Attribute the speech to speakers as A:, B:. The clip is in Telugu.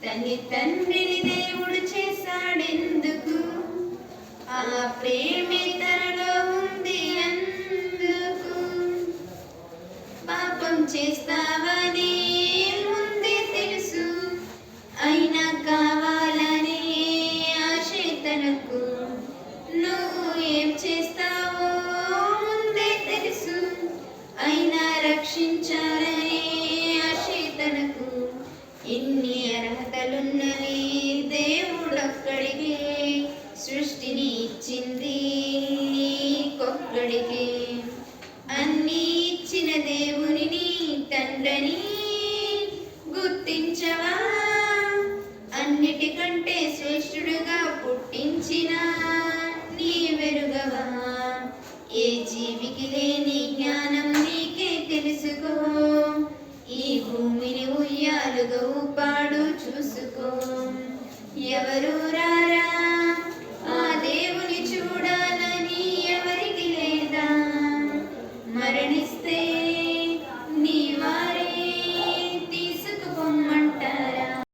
A: కని తండ్రిని దేవుడు చేశాడెందుకు? ఆ ప్రేమే తనలో ఉంది అందుకు. పాపం చేస్తావని ముందే తెలుసు, అయినా కావాలనే ఆశ తనకు. నువ్వు ఏం చేస్తావో ముందే తెలుసు, అయినా రక్షించాలనే ఆశ తనకు. ఇన్ని అర్హతలున్నవి దేవుడొక్కడికి, సృష్టిని ఇచ్చింది నీకొక్కడికి. అన్నీ ఇచ్చిన దేవునిని తండ్రిని గుర్తించవా? అన్నిటికంటే శ్రేష్ఠుడుగా పుట్టించిన నీ వెరుగవా? ఏ జీవికి లేని జ్ఞానం నీకే తెలుసుకో, ఈ భూమిని ఉయ్యాలుగా ఊపాడు చూసుకో. ఎవరు రా